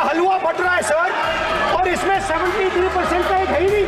हलवा but रहा है sir, और इसमें 73% का एक है ही नहीं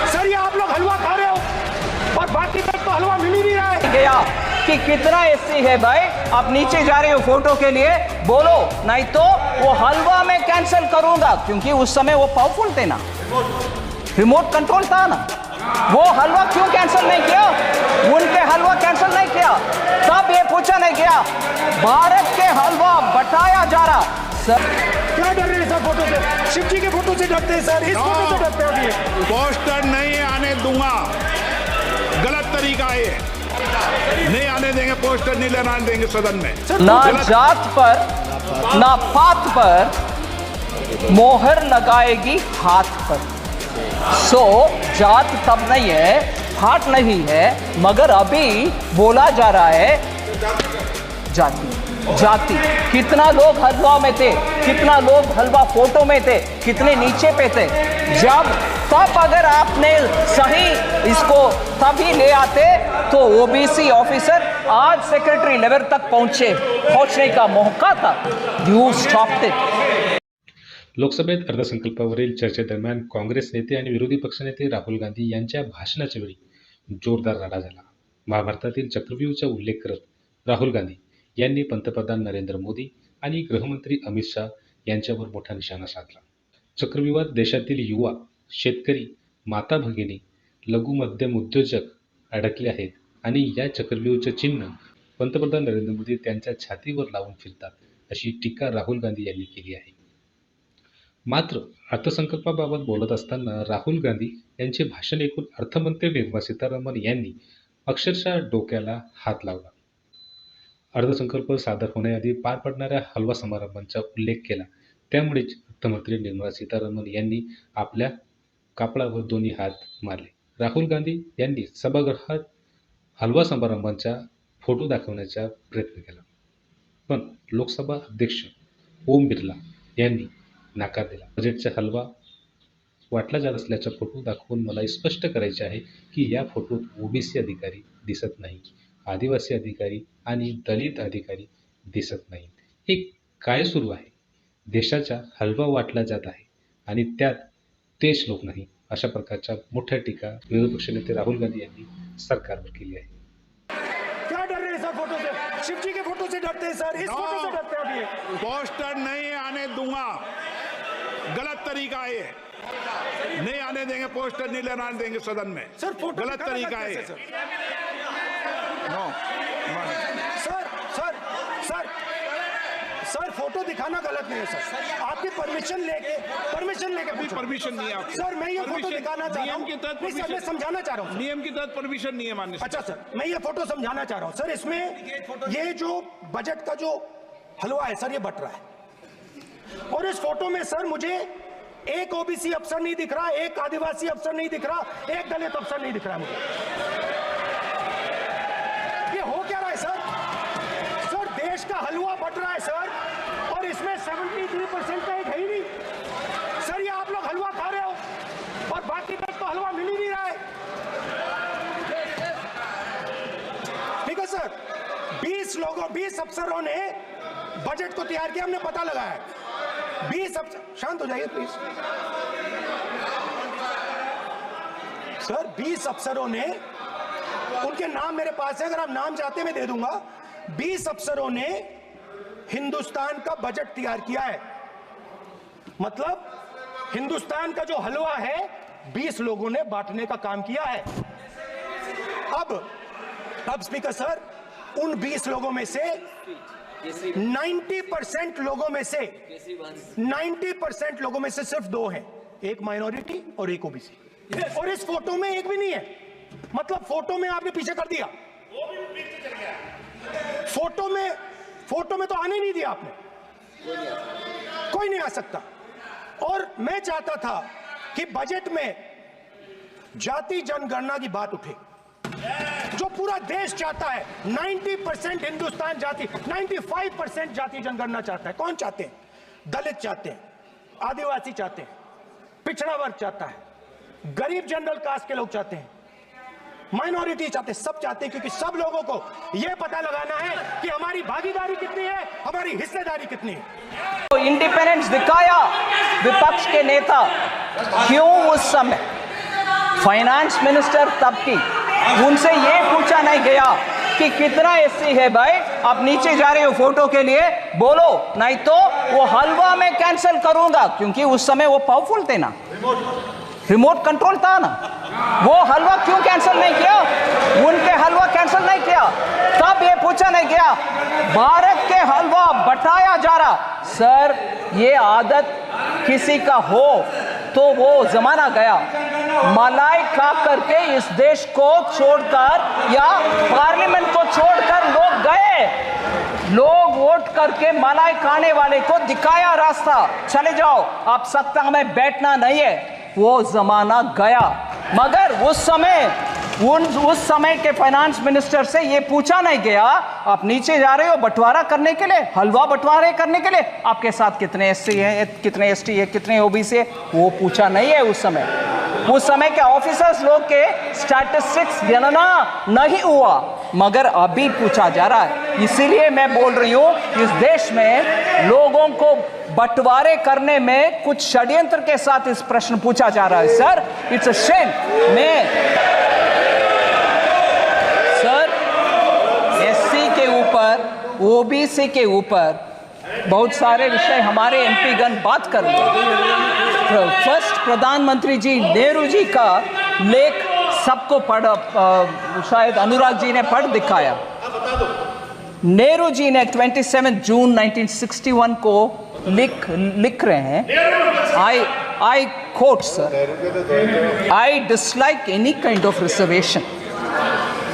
सर। ये आप लोग हलवा खा रहे हो और बाकी तक तो हलवा मिल ही नहीं रहा है। गया कि कितना एसी है भाई, आप नीचे जा रहे हो फोटो के लिए, बोलो, नहीं तो वो हलवा मैं कैंसिल करूंगा, क्योंकि उस समय वो पावरफुल थे ना, रिमोट कंट्रोल था ना। वो हलवा क्यों कैंसिल नहीं किया? उनके हलवा कैंसिल नहीं किया, तब ये पूछा नहीं गया भारत के हलवा बटाया जा रहा। सर क्या डर रहे हैं सर फोटो से? शिव जी के फोटो से डरते हैं सर, इस फोटो से डरते हैं। पोस्टर नहीं आने दूंगा, गलत तरीका है, नहीं आने देंगे, पोस्टर नहीं लेना देंगे सदन में। ना जात पर ना पात पर मोहर लगाएगी हाथ पर। सो जात तब नहीं है, फाट नहीं है, मगर अभी बोला जा रहा है जाति जाति। कितना लोग हलवा में थे, कितना लोग हलवा फोटो में थे, कितने नीचे पे थे। जब तब अगर आपने सही इसको तभी ले आते तो ओबीसी ऑफिसर आज सेक्रेटरी लेवल तक पहुंचने का मौका था। You stopped it. लोकसभेत अर्थसंकल्पावरील चर्चेदरम्यान काँग्रेस नेते आणि विरोधी पक्षनेते राहुल गांधी यांच्या भाषणाच्या वेळी जोरदार राडा झाला। महाभारतातील चक्रव्यूहाचा उल्लेख करत राहुल गांधी यांनी पंतप्रधान नरेंद्र मोदी आणि गृहमंत्री अमित शाह यांच्यावर मोठा निशाणा साधला। चक्रव्यूहात देशातील युवा, शेतकरी, माता भगिनी, लघु मध्यम उद्योजक अडकले आहेत आणि या चक्रव्यूहाचे चिन्ह पंतप्रधान नरेंद्र मोदी त्यांच्या छातीवर लावून फिरतात, अशी टीका राहुल गांधी यांनी केली आहे। मात्र अर्थसंकल्पाबाबत बोलत असताना राहुल गांधी यांचे भाषण ऐकून अर्थमंत्री निर्मला सीतारामन यांनी अक्षरशः डोक्याला हात लावला। अर्थसंकल्प सादर होण्याआधी पार पडणाऱ्या हलवा समारंभांचा उल्लेख केला, त्यामुळेच अर्थमंत्री निर्मला सीतारामन यांनी आपल्या कापडावर दोन्ही हात मारले। राहुल गांधी यांनी सभागृहात हलवा समारंभांचा फोटो दाखवण्याचा प्रयत्न केला, पण लोकसभा अध्यक्ष ओम बिर्ला यांनी नकार दिला। बजेटचा हलवा वाटला जात असल्याचा फोटो दाखवून मला स्पष्ट करायचे आहे की या फोटोत ओबीसी अधिकारी दिसत नाही, आदिवासी अधिकारी आणि दलित अधिकारी दिसत नाहीत। हे काय सुरू आहे? देशाचा हलवा वाटला जात आहे आणि त्यात तेच लोक नाही, अशा प्रकारच्या मोठ्या टीका विरोधी पक्षनेते राहुल गांधी यांनी सरकारवर केली आहे। क्या डर रहे हैं सर फोटो से? शिव जी के फोटो से डरते हैं सर, इस फोटो से डरते हैं अभी। पोस्टर नहीं आने दूंगा, गलत तरीका है, नहीं आने देंगे, पोस्टर नहीं लेना देंगे सदन में। सर फोटो गलत तरीका है। No sir sir sir sir photo दिखाना गलत नहीं है सर, आपकी परमिशन लेके पूछो। परमिशन नहीं है आपकी। सर मैं ये फोटो दिखाना चाह रहा हूँ, नियम के तहत नहीं सर मैं समझाना चाह रहा हूँ। नियम के तहत परमिशन नहीं है माननीय। अच्छा सर मैं ये फोटो समझाना चाह रहा हूँ सर। इसमें ये जो बजट का जो हलवा है सर, ये बट रहा है, और इस फोटो में सर मुझे एक ओबीसी अफसर नहीं दिख रहा, एक आदिवासी अफसर नहीं दिख रहा, एक दलित अफसर नहीं दिख रहा मुझे। ये हो क्या रहा है सर? सर देश का हलवा बट रहा है सर, और इसमें 73% का एक है ही नहीं सर। ये आप लोग हलवा खा रहे हो और बाकी तक तो हलवा मिल ही नहीं रहा है। ठीक है सर, 20 अफसरों ने बजट को तैयार किया, हमने पता लगाया है। 20 अफसर, शांत हो जाइए प्लीज सर। 20 अफसरों ने, उनके नाम मेरे पास है, अगर आप नाम चाहते हैं मैं दे दूंगा। 20 अफसरों ने हिंदुस्तान का बजट तैयार किया है, मतलब हिंदुस्तान का जो हलवा है 20 लोगों ने बांटने का काम किया है। अब स्पीकर सर, उन 20 लोगों में से 90% लोगों में से सिर्फ 2 हैं, एक माइनॉरिटी और एक ओबीसी, और इस फोटो में एक भी नहीं है। मतलब फोटो में आपने पीछे कर दिया, फोटो में तो आने नहीं दिया आपने, कोई नहीं आ सकता। और मैं चाहता था कि बजट में जाति जनगणना की बात उठे, जो पूरा देश चाहता है। 90% हिंदुस्तान जाति, 95% जाति जनगणना चाहता है। कौन चाहते हैं? दलित चाहते हैं, आदिवासी चाहते हैं, पिछड़ा वर्ग चाहता है, गरीब जनरल कास्ट के लोग चाहते हैं, माइनॉरिटी चाहते, सब चाहते हैं, क्योंकि सब लोगों को यह पता लगाना है कि हमारी भागीदारी कितनी है, हमारी हिस्सेदारी कितनी है। तो इंडिपेंडेंस दिखाया विपक्ष के नेता, क्यों उस समय फाइनेंस मिनिस्टर तब की उनसे ये पूछा नहीं गया कि कितना एससी है भाई, आप नीचे जा रहे हो फोटो के लिए, बोलो, नहीं तो वो हलवा में कैंसिल करूंगा, क्योंकि उस समय वो पावरफुल थे ना, रिमोट कंट्रोल था ना, वो हलवा क्यों कैंसिल नहीं किया, उनके हलवा कैंसिल नहीं किया, तब ये पूछा नहीं गया। भारत के हलवा बटाया जा रहा, सर ये आदत किसी का हो तो वो जमाना गया, मलाई खा करके इस देश को छोड़कर या पार्लियामेंट को छोड़कर लोग गए, लोग वोट करके मलाई खाने वाले को दिखाया रास्ता, चले जाओ, आप सत्ता में बैठना नहीं है, वो जमाना गया। मगर उस समय के फाइनेंस मिनिस्टर से ये पूछा नहीं गया, आप नीचे जा रहे हो बंटवारा करने के लिए, हलवा बंटवारे करने के लिए, आपके साथ कितने एससी है, कितने एसटी है, कितने ओबीसी है, वो पूछा नहीं है। उस समय के ऑफिसर्स लोग के स्टैटिस्टिक्स गणना नहीं हुआ, मगर अभी पूछा जा रहा है। इसीलिए मैं बोल रही हूं, इस देश में लोगों को बंटवारे करने में कुछ षड्यंत्र के साथ इस प्रश्न पूछा जा रहा है। Sir it's a shame. Sir SC के ऊपर, ओबीसी के ऊपर बहुत सारे विषय हमारे एमपी गण बात कर रहे हैं। फर्स्ट प्रधानमंत्री जी नेहरू जी का लेख सबको शायद अनुराग जी ने पढ़ दिखाया। नेहरू जी ने 27 जून 1961 को लिख रहे हैं, I quote, sir, I dislike any kind of reservation,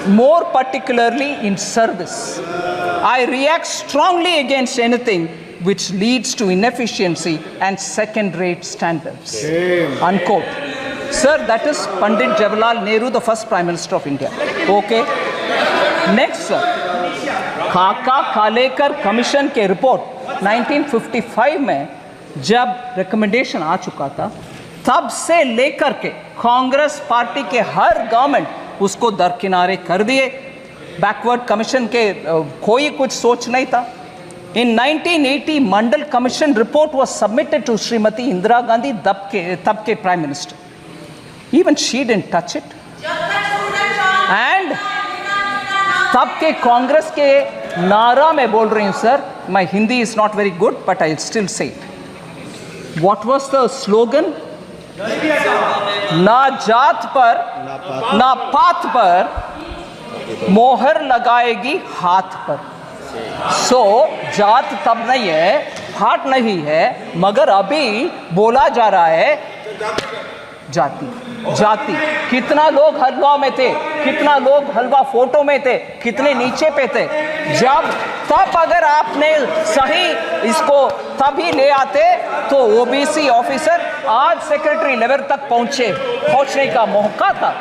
more particularly in service. I react strongly against anything which leads to inefficiency and second-rate standards. Unquote. Sir, that is Pandit Jawaharlal Nehru, the first Prime Minister of India. Okay. Next, sir. खाका खालेकर commission के report 1955 में जब recommendation आ चुका था, तब से लेकर के कांग्रेस पार्टी के हर गवर्नमेंट उसको दरकिनारे कर दिए। बैकवर्ड कमीशन के कोई कुछ सोच नहीं था। In 1980, Mandal commission report was submitted to Shrimati Indira Gandhi, तब के prime minister. Even she didn't touch it. And तब के कांग्रेस के नारा में बोल रही हूं sir, my Hindi is not very good, but I'll still say it. What was the slogan? ना जात पर ना पात पर मोहर लगाएगी हाथ पर। सो जात तब नहीं है, पात नहीं है, मगर अभी बोला जा रहा है जाति जाति। कितना लोग हलवा में थे, कितना लोग हलवा फोटो में थे, कितने नीचे पे थे। तब अगर आपने सही इसको तभी ले आते तो ओबीसी ऑफिसर आज सेक्रेटरी लेवल तक पहुंचने का मौका था।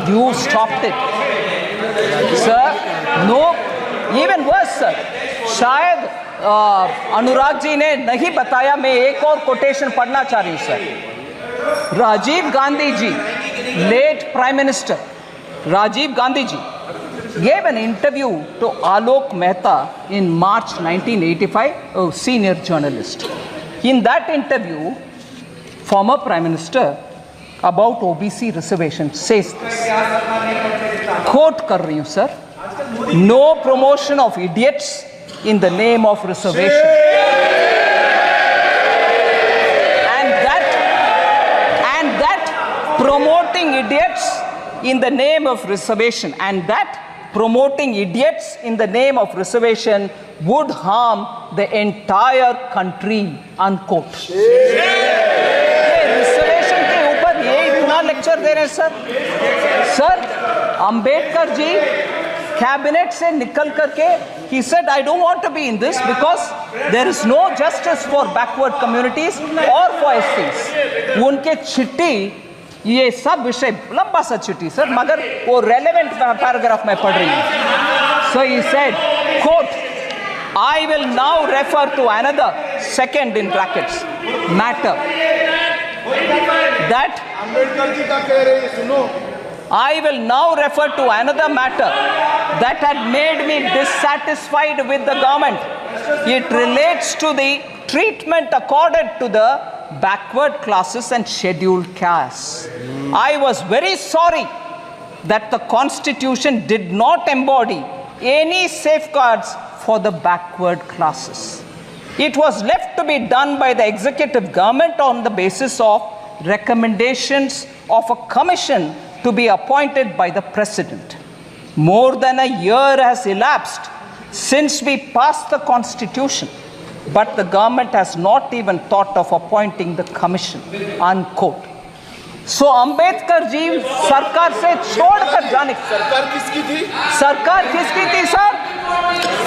You stopped it sir. No, even worse sir, शायद अनुराग जी ने नहीं बताया, मैं एक और कोटेशन पढ़ना चाह रही हूं sir. Rajiv Gandhi ji, late Prime Minister Rajiv Gandhi ji gave an interview to Alok Mehta in March 1985, a senior journalist. In that interview, former Prime Minister about OBC reservation says this, quote कर रही हूँ sir, no promotion of idiots in the name of reservation. Promoting idiots in the name of reservation, and that promoting idiots in the name of reservation would harm the entire country, unquote. Reservation के ऊपर ये इतना lecture दे रहे हैं sir. Ambedkar ji cabinet से निकल करके he said I don't want to be in this because there is no justice for backward communities or for SCs. उनके चिट्ठी, ये सब विषय लंबा सा चिट्ठी सर, मगर वो रेलेवेंट पैराग्राफ में पढ़ रही हूँ। So he said, quote, I will now refer to another second in brackets matter that Ambedkar ji का कह रहे हैं, सुनो, I will now refer to another matter that had made me dissatisfied with the government. It relates to the treatment accorded to the backward classes and scheduled castes. I was very sorry that the Constitution did not embody any safeguards for the backward classes. It was left to be done by the executive government on the basis of recommendations of a commission to be appointed by the President. More than a year has elapsed since we passed the Constitution, but the government has not even thought of appointing the commission, unquote. So Ambedkar ji सरकार से छोड़कर जाने सरकार किसकी थी sir?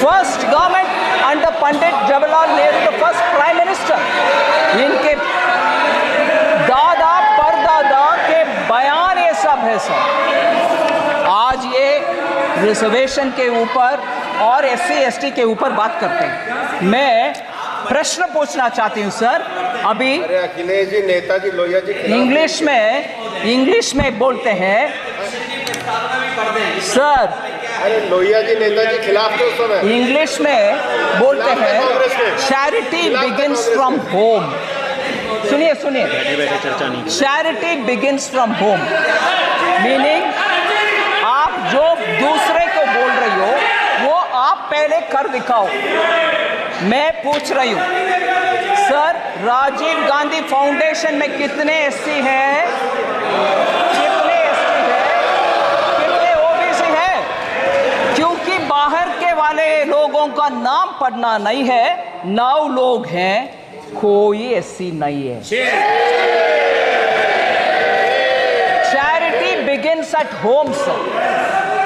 First government under Pandit Jawaharlal Nehru, the first prime minister. इनके दादा परदादा के बयान ये सब है सर. आज ये रिजर्वेशन के ऊपर और SC/ST के ऊपर बात करते हैं. मैं प्रश्न पूछना चाहती हूँ सर. अभी अखिलेश जी, नेताजी, लोहिया जी इंग्लिश में बोलते हैं सर. अरे लोहिया जी, नेताजी खिलाफ थे उस समय. इंग्लिश में बोलते हैं चैरिटी बिगिंस फ्रॉम होम. सुनिए, charity begins from home, meaning आप जो दूसरे को बोल रही हो वो आप पहले कर दिखाओ. मैं पूछ रही हूँ सर, राजीव गांधी फाउंडेशन में कितने SC हैं, कितने ST हैं, कितने OBC हैं? क्योंकि बाहर के वाले लोगों का नाम पढ़ना नहीं है. 9 लोग हैं, कोई SC नहीं है. Charity begins at home sir.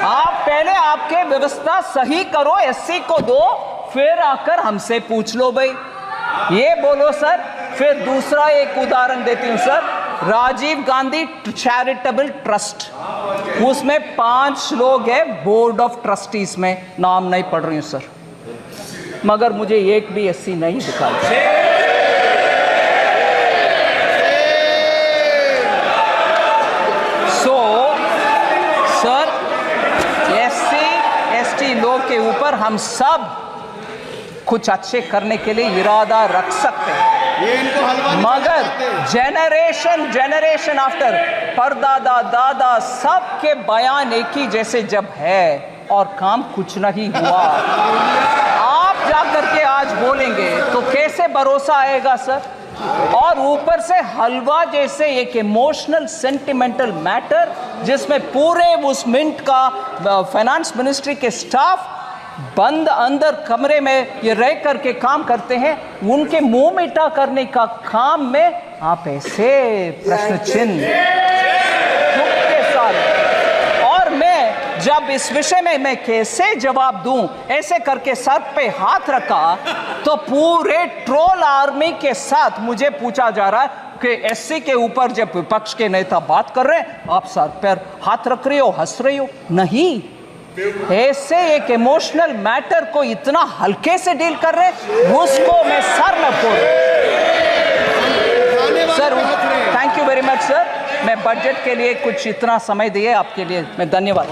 आप पहले आपके व्यवस्था सही करो, SC को दो, फिर आकर हमसे पूछ लो भाई. ये बोलो सर. फिर दूसरा एक उदाहरण देती हूं sir. Rajiv Gandhi charitable trust, उसमें 5 लोग हैं बोर्ड ऑफ ट्रस्टीज में. नाम नहीं पढ़ रही हूं सर, मगर मुझे एक भी SC नहीं दिखाई. सो सर, SC/ST लोग के ऊपर हम सब कुछ अच्छे करने के लिए इरादा रख सकते हैं, मगर जनरेशन आफ्टर परदादा दादा सबके बयान एक ही जैसे जब है और काम कुछ नहीं हुआ, आप जाकर के आज बोलेंगे तो कैसे भरोसा आएगा सर? और ऊपर से हलवा जैसे एक इमोशनल सेंटिमेंटल मैटर जिसमें पूरे उस मिंट का फाइनेंस मिनिस्ट्री के स्टाफ बंद अंदर कमरे में ये रह करके काम करते हैं, उनके मुंह मीठा करने का काम में आप ऐसे प्रश्न चिन्ह के साथ. और मैं जब इस विषय में मैं कैसे जवाब दूं, ऐसे करके सर पे हाथ रखा तो पूरे ट्रोल आर्मी के साथ मुझे पूछा जा रहा है कि SC के ऊपर जब विपक्ष के नेता बात कर रहे हैं आप सर पर हाथ रख रही हो, हंस रही हो. नहीं, ऐसे एक इमोशनल मैटर को इतना हल्के से डील कर रहे, उसको मैं सर न फोड़. Sir thank you very much sir. मैं बजट के लिए कुछ इतना समय दिए आपके लिए मैं धन्यवाद.